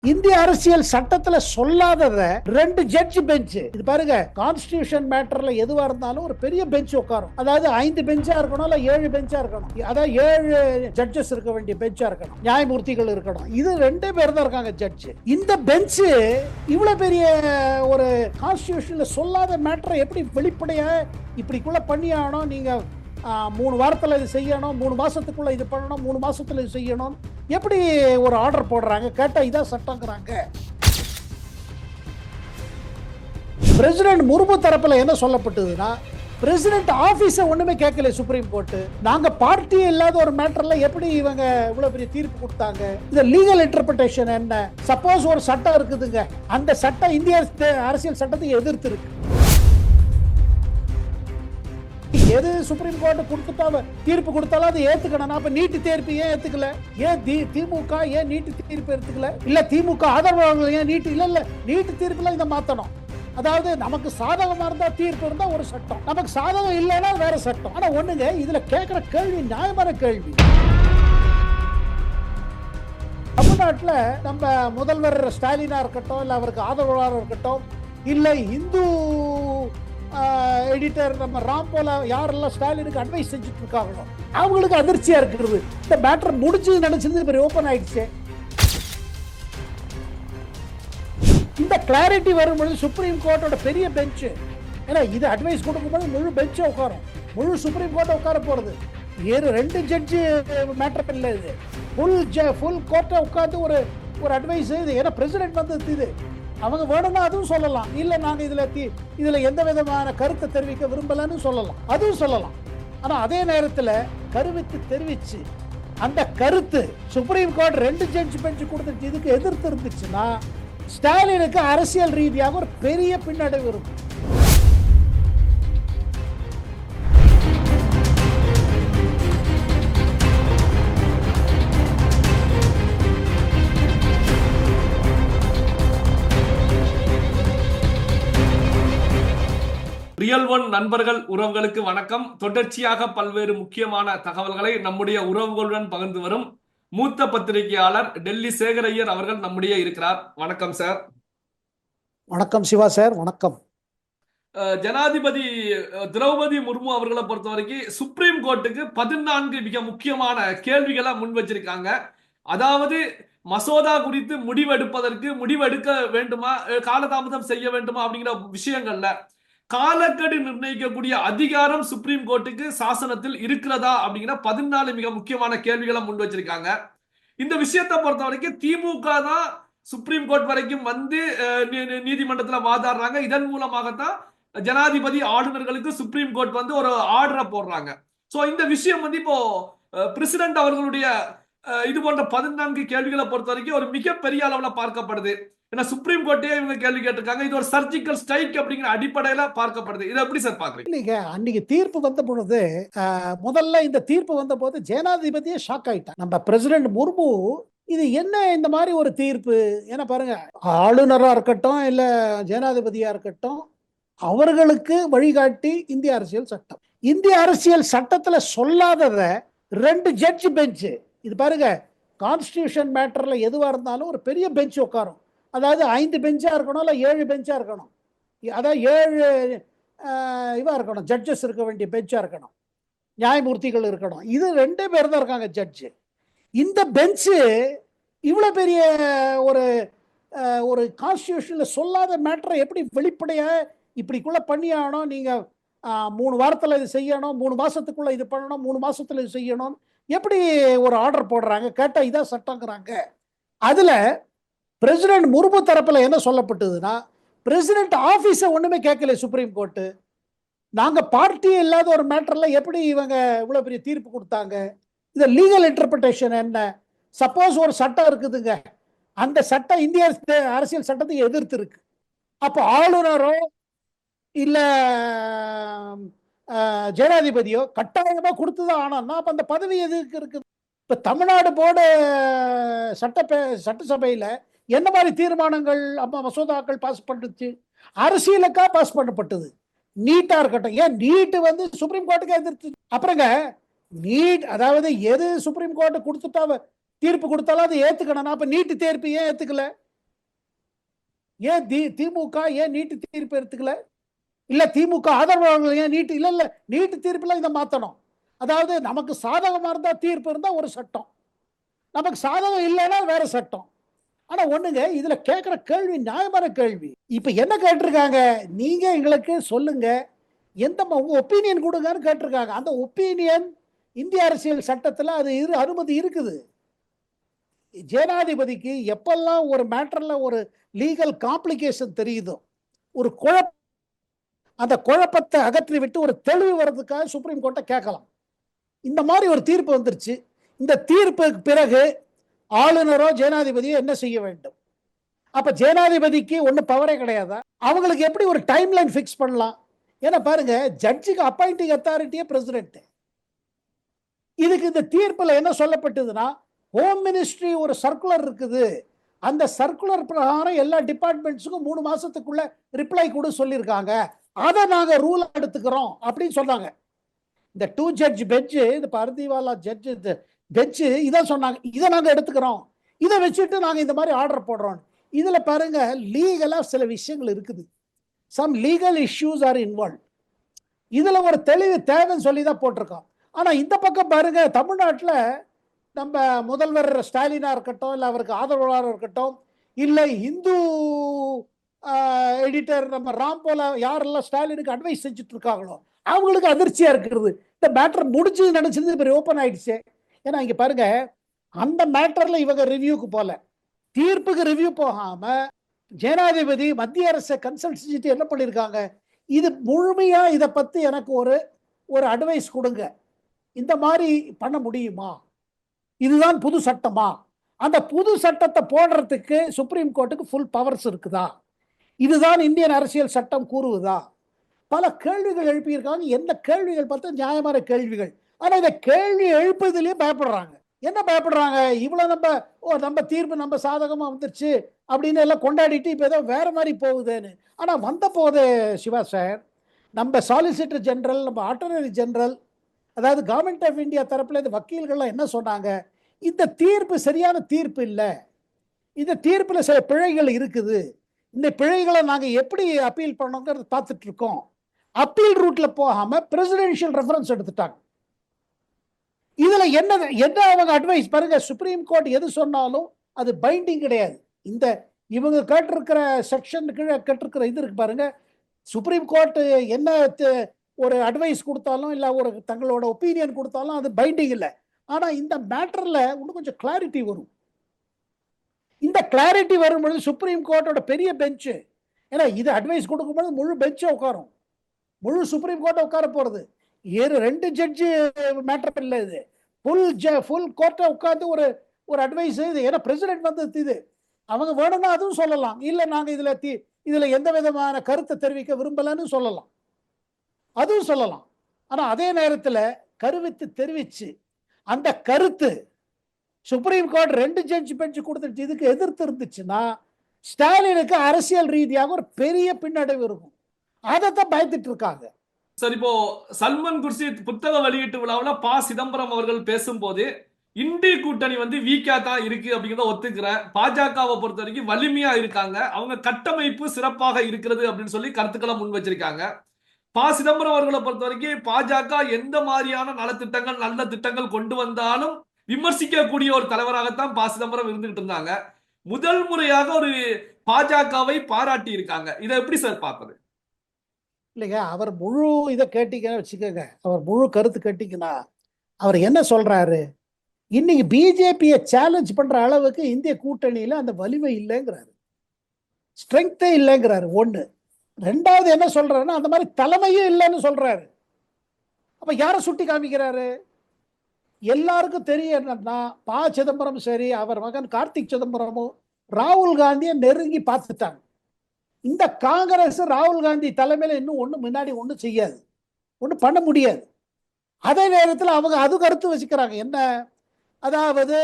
இந்திய அரசியல் சட்டத்துல சொல்லாதத ரெண்டு ஜட்ஜ் பெஞ்ச். இது பாருங்க, கான்ஸ்டிடியூஷன் மேட்டர்ல எதுவா இருந்தாலும் ஒரு பெரிய பெஞ்ச் உட்காரும். அதாவது 5 பெஞ்சா இருக்கணும், இல்ல 7 பெஞ்சா இருக்கணும். அதாவது 7 ஜட்ஜஸ் இருக்க வேண்டிய பெஞ்சா இருக்கணும், நியாயமூர்த்திகள் இருக்கணும். இது 2 பேர் தான் இருக்காங்க ஜட்ஜ். இந்த பெஞ்ச் இவ்வளவு பெரிய ஒரு கான்ஸ்டிடியூஷன்ல சொல்லாத மேட்டரை எப்படி வெளிப்படையா இப்படிக்குள்ள பண்ணியானோ, நீங்க 3 வாரத்தில் இது செய்யணும், 3 மாசத்துக்குள்ள இது பண்ணணும், 3 மாசத்துல இது செய்யணும், எப்படி ஒரு ஆர்டர் போடுறாங்க? கேட்டா இதான் சட்டங்கிறாங்க. பிரசிடென்ட் முர்மு தரப்புல என்ன சொல்லப்பட்டதுன்னா, பிரசிடென்ட் ஆபீஸ ஒண்ணுமே கேட்கல சுப்ரீம் கோர்ட். நாங்க பார்ட்டியே இல்லாத ஒரு மேட்டர்ல எப்படி இவங்க இவ்வளவு பெரிய தீர்ப்பு கொடுத்தாங்க? இந்த லீகல் இன்டர்பிரேஷன் என்ன? சப்போஸ் ஒரு சட்டம் இருக்குதுங்க, அந்த சட்டம் இந்திய அரசியல் சட்டத்தை எதிர்த்து இருக்கு. எது சுப்ரீம் கோர்ட் கொடுத்துட்டா தீர்ப்பு கொடுத்தாலும் அதை ஏத்துக்கணும். அப்ப நீட்டு தீர்ப்பு ஏன் ஏத்துக்கல? ஏன் திமுக ஏன் நீட்டு தீர்ப்பு எடுத்துக்கல? இல்ல திமுக ஆதரவாளர்கள் ஏன் நீட்டு இல்ல நீட்டு தீர்ப்புல இதை மாத்தணும். அதாவது நமக்கு சாதகமா இருந்தா தீர்ப்பு இருந்தா ஒரு சட்டம், நமக்கு சாதகம் இல்லைன்னா வேற சட்டம். ஆனா ஒண்ணுங்க, இதுல கேட்கிற கேள்வி நியாயமான கேள்வி. தமிழ்நாட்டில் நம்ம முதல்வர் ஸ்டாலினா இருக்கட்டும், இல்ல அவருக்கு ஆதரவாளர் இருக்கட்டும், இல்ல இந்து எடிட்டர் நம்ம ராம் போல யாரெல்லாம் ஸ்டாலினுக்கு அட்வைஸ் செஞ்சுட்டு இருக்காங்களோ அவங்களுக்கு அதிர்ச்சியா இருக்கிறது. இந்த மேட்டர் முடிச்சு நினைச்சது இப்ப ஓபன் ஆயிடுச்சு. இந்த கிளாரிட்டி வரும்பொழுது சுப்ரீம் கோர்ட்டோட பெரிய பெஞ்ச், ஏன்னா இது அட்வைஸ் கொடுக்கும்போது முழு பெஞ்சை உட்காரும், முழு சுப்ரீம் கோர்ட்டை உட்கார போறது. 2 ஜட்ஜு மேட்டர் இல்லை, இது ஃபுல் கோர்ட்டை உட்காந்து ஒரு அட்வைஸ். இது ஏன்னா பிரசிடென்ட் வந்து இது அவங்க வேணும்னா அதுவும் சொல்லலாம், இல்ல நாங்க இதுல எந்த விதமான கருத்தை தெரிவிக்க விரும்பலன்னு சொல்லலாம், அதுவும் சொல்லலாம். ஆனா அதே நேரத்தில் கருத்து தெரிவிச்சு அந்த கருத்து சுப்ரீம் கோர்ட் 2 ஜட்ஜ் பெஞ்ச் கொடுத்து இதுக்கு எதிர்த்து இருந்துச்சுன்னா ஸ்டாலினுக்கு அரசியல் ரீதியாக ஒரு பெரிய பின்னடைவு இருக்கும். ரியல் ஒன் நண்பர்கள் உறவுகளுக்கு வணக்கம். தொடர்ச்சியாக பல்வேறு முக்கியமான தகவல்களை நம்முடைய உறவுகளுடன் பகிர்ந்து வரும் மூத்த பத்திரிகையாளர் டெல்லி சேகரையர் அவர்கள் நம்முடைய இருக்கிறார். வணக்கம் சார். வணக்கம் சிவா சார். வணக்கம். ஜனாதிபதி திரௌபதி முர்மு அவர்களை பொறுத்த வரைக்கும் சுப்ரீம் கோர்ட்டுக்கு 14 மிக முக்கியமான கேள்விகளை முன் வச்சிருக்காங்க. அதாவது மசோதா குறித்து முடிவெடுக்க வேண்டுமா, காலதாமதம் செய்ய வேண்டுமா அப்படிங்கிற விஷயங்கள்ல காலக்கெடு நிர்ணயிக்கக்கூடிய அதிகாரம் சுப்ரீம் கோர்ட்டுக்கு சாசனத்தில் இருக்கிறதா அப்படிங்கிற 14 மிக முக்கியமான கேள்விகளை முன் வச்சிருக்காங்க. இந்த விஷயத்தை பொறுத்த வரைக்கும் திமுக தான் சுப்ரீம் கோர்ட் வரைக்கும் வந்து நீதிமன்றத்தில் வாதாடுறாங்க. இதன் மூலமாகத்தான் ஜனாதிபதி ஆளுநர்களுக்கு சுப்ரீம் கோர்ட் வந்து ஒரு ஆர்டரை போடுறாங்க. சோ இந்த விஷயம் வந்து இப்போ பிரசிடென்ட் அவர்களுடைய இது போன்ற 14 கேள்விகளை பொறுத்த வரைக்கும் ஒரு மிகப்பெரிய அளவுல பார்க்கப்படுது. ஏன்னா சுப்ரீம் கோர்ட்டே இவங்க கேள்வி கேட்டிருக்காங்க. இது ஒரு சர்ஜிக்கல் ஸ்ட்ரைக் அப்படிங்கிற அடிப்படையில பார்க்கப்படுது. இதை எப்படி சார் பாக்குறீங்க? இல்லைங்க, அன்னைக்கு தீர்ப்பு வந்த பொழுது முதல்ல இந்த தீர்ப்பு வந்த போது ஜனாதிபதியே ஷாக் ஆயிட்டான். நம்ம பிரசிடென்ட் முர்மு இது என்ன இந்த மாதிரி ஒரு தீர்ப்பு? ஏன்னா பாருங்க, ஆளுநரா இருக்கட்டும் இல்ல ஜனாதிபதியா இருக்கட்டும், அவர்களுக்கு வழிகாட்டி இந்திய அரசியல் சட்டம். இந்திய அரசியல் சட்டத்துல சொல்லாதத 2 ஜட்ஜ் பெஞ்ச். இது பாருங்க, கான்ஸ்டிடியூஷன் மேட்டர்ல எதுவா இருந்தாலும் ஒரு பெரிய பெஞ்ச் உட்காரும். அதாவது 5 பெஞ்சா இருக்கணும், இல்ல 7 பெஞ்சா இருக்கணும். அதாவது 7 இவா இருக்கணும், ஜட்ஜஸ் இருக்க வேண்டிய பெஞ்சா இருக்கணும், நியாயமூர்த்திகள் இருக்கணும். இது 2 பேர் தான் இருக்காங்க ஜட்ஜு. இந்த பெஞ்சு இவ்வளவு பெரிய ஒரு கான்ஸ்டிடியூஷன்ல சொல்லாத மேட்டரை எப்படி வெளிப்படையா இப்படிக்குள்ள பண்ணியானோ, நீங்க 3 வாரத்தில் இது செய்யணும், 3 மாசத்துக்குள்ள இது பண்ணணும், 3 மாசத்துல இது செய்யணும், எப்படி ஒரு ஆர்டர் போடுறாங்க? கேட்டா இதான் சட்டங்கிறாங்க. அதுல பிரசிடென்ட் முர்மு தரப்புல என்ன சொல்லப்பட்டதுன்னா, பிரசிடென்ட் ஆபீஸ ஒண்ணுமே கேட்கல சுப்ரீம் கோர்ட். நாங்க பார்ட்டியே இல்லாத ஒரு மேட்டர்ல எப்படி இவங்க இவ்வளவு பெரிய தீர்ப்பு கொடுத்தாங்க? இந்த லீகல் இன்டர்பிரேஷன் என்ன? சப்போஸ் ஒரு சட்டம் இருக்குதுங்க, அந்த சட்டம் இந்திய அரசியல் சட்டத்தை எதிர்த்து இருக்கு. அப்ப ஆளுநரோ இல்ல ஜனாதிபதியோ கட்டாயமா கொடுத்துதான் ஆனா அப்ப அந்த பதவி எதுக்கு இருக்குது? இப்ப தமிழ்நாடு போர்டு சட்டசபையில என்ன மாதிரி தீர்மானங்கள் மசோதாக்கள் பாஸ் பண்ணுச்சு? அரசியலுக்கா பாஸ் பண்ணப்பட்டது. நீட்டா இருக்கட்டும், ஏன் நீட் வந்து சுப்ரீம் கோர்ட்டுக்கு எதிர்த்து. அப்புறங்க நீட், அதாவது எது சுப்ரீம் கோர்ட் கொடுத்துட்டா தீர்ப்பு கொடுத்தாலும் அதை ஏத்துக்கணும். அப்ப நீட்டு தீர்ப்பு ஏன் ஏத்துக்கல? ஏன் திமுக ஏன் நீட்டு தீர்ப்பு எடுத்துக்கல? இல்ல திமுக ஆதரவாளர்கள் ஏன் நீட்டு இல்ல நீட்டு தீர்ப்புல இதை மாத்தணும். அதாவது நமக்கு சாதகமா இருந்தா தீர்ப்பு இருந்தா ஒரு சட்டம், நமக்கு சாதகம் இல்லைன்னா வேற சட்டம். ஆனா ஒண்ணுங்க, இதுல கேட்கிற கேள்வி நியாயமான கேள்வி. இப்ப என்ன கேட்டிருக்காங்க, நீங்க எங்களுக்கு சொல்லுங்க, எந்த உங்க ஒப்பீனியன் கொடுங்கன்னு கேட்டிருக்காங்க. அந்த ஒப்பீனியன் இந்திய அரசியல் சட்டத்துல அது அனுமதி இருக்குது. ஜனாதிபதிக்கு எப்பெல்லாம் ஒரு மேட்டர்ல ஒரு லீகல் காம்ப்ளிகேஷன் தெரியுதோ, ஒரு குழப்பம், அந்த குழப்பத்தை அகற்றி விட்டு ஒரு தெளிவு வர்றதுக்காக சுப்ரீம் கோர்ட்டை கேட்கலாம். இந்த மாதிரி ஒரு தீர்ப்பு வந்துருச்சு. இந்த தீர்ப்புக்கு பிறகு ஆளுநரோ ஜனாதிபதியோ என்ன செய்ய வேண்டும்? அப்ப ஜனாதிபதிக்கு ஒன்றும் பவரே கிடையாதா? அவங்களுக்கு எப்படி ஒரு டைம் லைன் ஃபிக்ஸ் பண்ணலாம்? ஏன்னா பாருங்க, ஜட்ஜுக்கு அப்பாயிண்டிங் அத்தாரிட்டியே பிரசிடென்ட். இதுக்கு இந்த தீர்ப்புல என்ன சொல்லப்பட்டதுன்னா, ஹோம் மினிஸ்ட்ரி ஒரு சர்க்குலர் இருக்குது, அந்த சர்க்குலர் பிரகாரம் எல்லா டிபார்ட்மெண்ட்ஸுக்கும் 3 மாசத்துக்குள்ள ரிப்ளை கூட சொல்லியிருக்காங்க, அதை நாங்க ரூல் எடுத்துக்கிறோம் அப்படின்னு சொன்னாங்க. இந்த 2 ஜட்ஜ் பெஞ்சு, இந்த பர்திவாலா ஜட்ஜ் பெஞ்சு இதை சொன்னாங்க, இதை நாங்க எடுத்துக்கிறோம், இதை வச்சுட்டு நாங்க இந்த மாதிரி ஆர்டர் போடுறோம். இதுல பாருங்க, லீகலா சில விஷயங்கள் இருக்குது, some legal issues are involve. இதுல ஒரு தெளிவு தேவைன்னு சொல்லி தான் போட்டிருக்கோம். ஆனா இந்த பக்கம் பாருங்க, தமிழ்நாட்டில் நம்ம முதல்வர் ஸ்டாலினா இருக்கட்டும், இல்லை அவருக்கு ஆதரவாளராக இருக்கட்டும், இல்லை இந்து எடிட்டர் நம்ம ராம் போல யாரெல்லாம் ஸ்டாலினுக்கு அட்வைஸ் செஞ்சுட்டு இருக்காங்களோ அவங்களுக்கு அதிர்ச்சியா இருக்கிறது. இந்த மேட்டர் முடிச்சு நினைச்சது இப்ப ஓப்பன் ஆயிடுச்சு. ஏன்னா இங்க பாருங்க, அந்த மேட்டர்ல இவங்க ரிவ்யூக்கு போல, தீர்ப்புக்கு ரிவ்யூ போகாம ஜனாதிபதி மத்திய அரசை கன்சல்ட் செஞ்சுட்டு என்ன பண்ணிருக்காங்க, இது முழுமையா இதை பத்தி எனக்கு ஒரு அட்வைஸ் கொடுங்க, இந்த மாதிரி பண்ண முடியுமா, இதுதான் புது சட்டமா, அந்த புது சட்டத்தை போடுறதுக்கு சுப்ரீம் கோர்ட்டுக்கு ஃபுல் பவர்ஸ் இருக்குதா, இதுதான் இந்தியன் அரசியல் சட்டம் கூறுவதா? பல கேள்விகள் எழுப்பியிருக்காங்க. எந்த கேள்விகள் பார்த்தா நியாயமான கேள்விகள். ஆனா இந்த கேள்வி எழுப்புறதுலயே பயப்படுறாங்க. என்ன பயப்படுறாங்க, இவ்வளவு நம்ம தீர்ப்பு நம்ம சாதகமா வந்துருச்சு அப்படின்னு எல்லாம் கொண்டாடிட்டு இப்ப ஏதோ வேற மாதிரி போகுதுன்னு. ஆனா வந்த போது சிவா சார், நம்ம சாலிசிட்டர் ஜெனரல், நம்ம அட்டார்னி ஜெனரல், அதாவது கவர்மெண்ட் ஆஃப் இந்தியா தரப்புல இந்த வக்கீல்கள்லாம் என்ன சொன்னாங்க, இந்த தீர்ப்பு சரியான தீர்ப்பு இல்லை, இந்த தீர்ப்புல சில பிழைகள் இருக்குது, இந்த பிழைகளை நாங்க எப்படி அப்பீல் பண்ணோங்கிறது பார்த்துட்டு இருக்கோம். அப்பீல் ரூட்ல போகாம பிரசிடென்ஷியல் ரெஃபரன்ஸ் எடுத்துட்டாங்க. இதுல என்ன அவங்க அட்வைஸ் பாருங்க, சுப்ரீம் கோர்ட் எது சொன்னாலும் அது பைண்டிங் கிடையாது. இந்த இவங்க கேட்டிருக்கிற செக்ஷன் கீழே கேட்டிருக்கிற இது இருக்கு பாருங்க, சுப்ரீம் கோர்ட் என்ன ஒரு அட்வைஸ் கொடுத்தாலும் இல்ல ஒரு தங்களோட ஒப்பீனியன் கொடுத்தாலும் அது பைண்டிங் இல்லை. ஆனா இந்த மேட்டர்ல இன்னும் கொஞ்சம் கிளாரிட்டி வரும். இந்த கிளாரிட்டி வரும்பொழுது சுப்ரீம் கோர்ட்டோட பெரிய பெஞ்சு, ஏன்னா இது அட்வைஸ் கொடுக்கும்போது முழு பெஞ்சை உட்காரும், முழு சுப்ரீம் கோர்ட்டை உட்கார போறது, 2 ஜட்ஜு மேட்டர் இல்லை, இது ஃபுல் கோர்ட்டை உட்கார்ந்து ஒரு அட்வைஸ். இது ஏன்னா பிரசிடென்ட் வந்து இது அவங்க வேணும்னா அதுவும் சொல்லலாம், இல்லை நாங்க இதுல எந்த விதமான கருத்தை தெரிவிக்க விரும்பலன்னு சொல்லலாம், அதுவும் சொல்லலாம். ஆனா அதே நேரத்தில் கருத்து தெரிவிச்சு அந்த கருத்து சுப்ரீம் கோர்ட் 2 ஜட்ஜ் பெஞ்ச் கொடுத்துருச்சு, இதுக்கு எதிர்த்து இருந்துச்சுன்னா ஸ்டாலினுக்கு அரசியல் ரீதியாக ஒரு பெரிய பின்னடைவு இருக்கும். அதைத்தான் பயந்துட்டு இருக்காங்க. சார், இப்போ சல்மான் குர்ஷித் புத்தக வெளியீட்டு விழாவில் சிதம்பரம் அவர்கள் பேசும்போது இந்திய கூட்டணி வந்து வீக்கா தான் இருக்கு அப்படிங்கிறத ஒத்துக்கிறேன், பாஜகவை பொறுத்த வரைக்கும் வலிமையா இருக்காங்க, அவங்க கட்டமைப்பு சிறப்பாக இருக்கிறது அப்படின்னு சொல்லி கருத்துக்களை முன் வச்சிருக்காங்க. சிதம்பரம் அவர்களை பொறுத்த வரைக்கும் பாஜக எந்த மாதிரியான நலத்திட்டங்கள் நல்ல திட்டங்கள் கொண்டு வந்தாலும் விமர்சிக்கக்கூடிய ஒரு தலைவராகத்தான் சிதம்பரம் இருந்துகிட்டு இருந்தாங்க. முதல் முறையாக ஒரு பாஜகவை பாராட்டி இருக்காங்க. இதை எப்படி சார் பார்ப்பது? இல்லைங்க, அவர் முழு இதை கேட்டீங்கன்னு வச்சுக்கோங்க, அவர் முழு கருத்து கேட்டீங்கன்னா அவர் என்ன சொல்றாரு, இன்னைக்கு பிஜேபியை சேலஞ்ச் பண்ற அளவுக்கு இந்திய கூட்டணியில அந்த வலிமை இல்லைங்கிறாரு, ஸ்ட்ரென்த்தே இல்லைங்கிறாரு. ஒண்ணு. ரெண்டாவது என்ன சொல்றாருன்னா, அந்த மாதிரி தலைமையும் இல்லைன்னு சொல்றாரு. அப்ப யாரை சுட்டி காமிக்கிறாரு? எல்லாருக்கும் தெரியும் என்னன்னா, சிதம்பரம் சரி, அவர் மகன் கார்த்திக் சிதம்பரமும் ராகுல் காந்தியை நெருங்கி பார்த்துட்டாங்க. இந்த காங்கிரஸ் ராகுல் காந்தி தலைமையில இன்னும் ஒன்றும் முன்னாடி ஒன்றும் செய்யாது, ஒன்றும் பண்ண முடியாது. அதே நேரத்தில் அவங்க அது கருத்து வச்சுக்கிறாங்க என்ன, அதாவது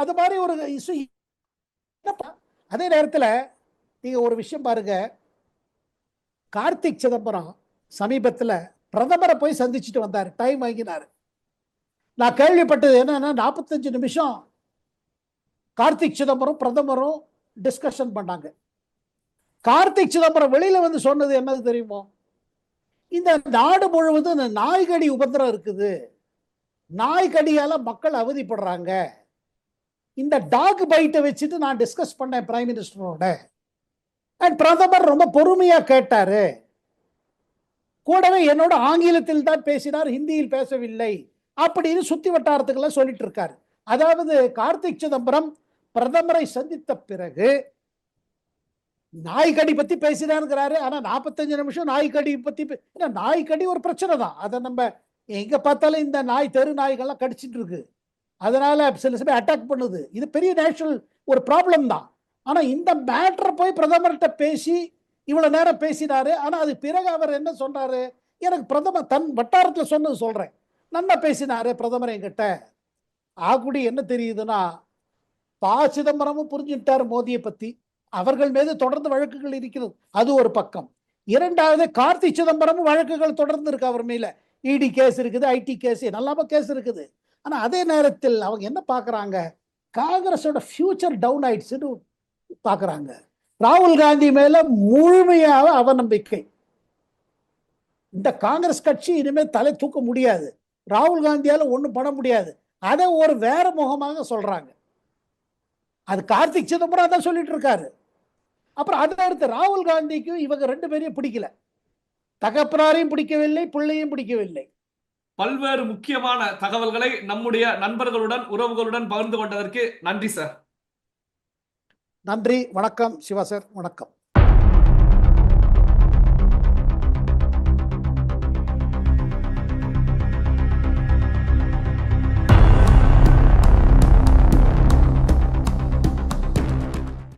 அது மாதிரி ஒரு இஷ்யூ. அதே நேரத்தில் நீங்க ஒரு விஷயம் பாருங்க, கார்த்திக் சிதம்பரம் சமீபத்தில் பிரதமரை போய் சந்திச்சுட்டு வந்தார், டைம் வாங்கினார். நான் கேள்விப்பட்டது என்னன்னா, 45 நிமிஷம் கார்த்திக் சிதம்பரம் பிரதமரும் டிஸ்கஷன் பண்ணாங்க. கார்த்திக் சிதம்பரம் வெளியில வந்து சொன்னது என்னது தெரியுமோ? இந்த நாடு முழுவதும் இந்த நாய்கடி உபத்திரம் இருக்குது, நாய்கடியால மக்கள் அவதிப்படுறாங்க, இந்த டாக் பைட்டை வச்சுட்டு நான் டிஸ்கஸ் பண்ணேன் பிரைம் மினிஸ்டரோட. அண்ட் பிரதமர் ரொம்ப பொறுமையா கேட்டாரு, கூடவே என்னோட ஆங்கிலத்தில் தான் பேசினார், ஹிந்தியில் பேசவில்லை அப்படின்னு சுத்தி வட்டாரத்துக்கெல்லாம் சொல்லிட்டு இருக்காரு. அதாவது கார்த்திக் சிதம்பரம் பிரதமரை சந்தித்த பிறகு நாய்க்கடி பத்தி பேசினாருங்கிறாரு. ஆனா 45 நிமிஷம் நாய்க்கடி பத்தி நாய்க்கடி ஒரு பிரச்சனை தான். அதை நம்ம எங்க பார்த்தாலும் இந்த நாய், தெரு நாய்கள்லாம் கடிச்சிட்டு இருக்கு, அதனால சில சமயம் அட்டாக் பண்ணுது. இது பெரிய நேஷனல் ஒரு ப்ராப்ளம் தான். ஆனா இந்த மேட்டரை போய் பிரதமர்கிட்ட பேசி இவ்வளவு நேரம் பேசினாரு. ஆனா அது பிறகு அவர் என்ன சொன்னாரு, எனக்கு பிரதமர் தன் வட்டாரத்தில் சொன்னது சொல்றேன், நல்லா பேசினாரு பிரதமர் என்கிட்ட. ஆகுடி என்ன தெரியுதுன்னா, ப. சிதம்பரமும் புரிஞ்சுட்டார் மோதியை பத்தி, அவர்கள் மீது தொடர்ந்து வழக்குகள் இருக்கிறது, அது ஒரு பக்கம். இரண்டாவது, கார்த்திக் சிதம்பரமும் வழக்குகள் தொடர்ந்து இருக்கு அவர் மேல. இடி கேஸ் இருக்குது, ஐடி கேஸ், நல்லாம கேஸ் இருக்குது. ஆனா அதே நேரத்தில் அவங்க என்ன பாக்குறாங்க, காங்கிரஸோட ஃபியூச்சர் டவுன் ஆயிடுச்சுன்னு பாக்குறாங்க. ராகுல் காந்தி மேல முழுமையாக அவநம்பிக்கை. இந்த காங்கிரஸ் கட்சி இனிமேல் தலை தூக்க முடியாது, ராகுல் காந்தியால ஒண்ணும் பண்ண முடியாது, அதை ஒரு வேற முகமாக சொல்றாங்க. அது கார்த்திக் சிதம்பரம் தான் சொல்லிட்டு இருக்காரு. அப்புறம் அதை அடுத்து ராகுல் காந்திக்கும் இவங்க ரெண்டு பேரையும் பிடிக்கல, தகப்பனாரையும் பிடிக்கவில்லை, பிள்ளையும் பிடிக்கவில்லை. பல்வேறு முக்கியமான தகவல்களை நம்முடைய நண்பர்களுடன், உறவுகளுடன் பகிர்ந்து கொண்டதற்கு நன்றி சார். நன்றி, வணக்கம் சிவா சார், வணக்கம்.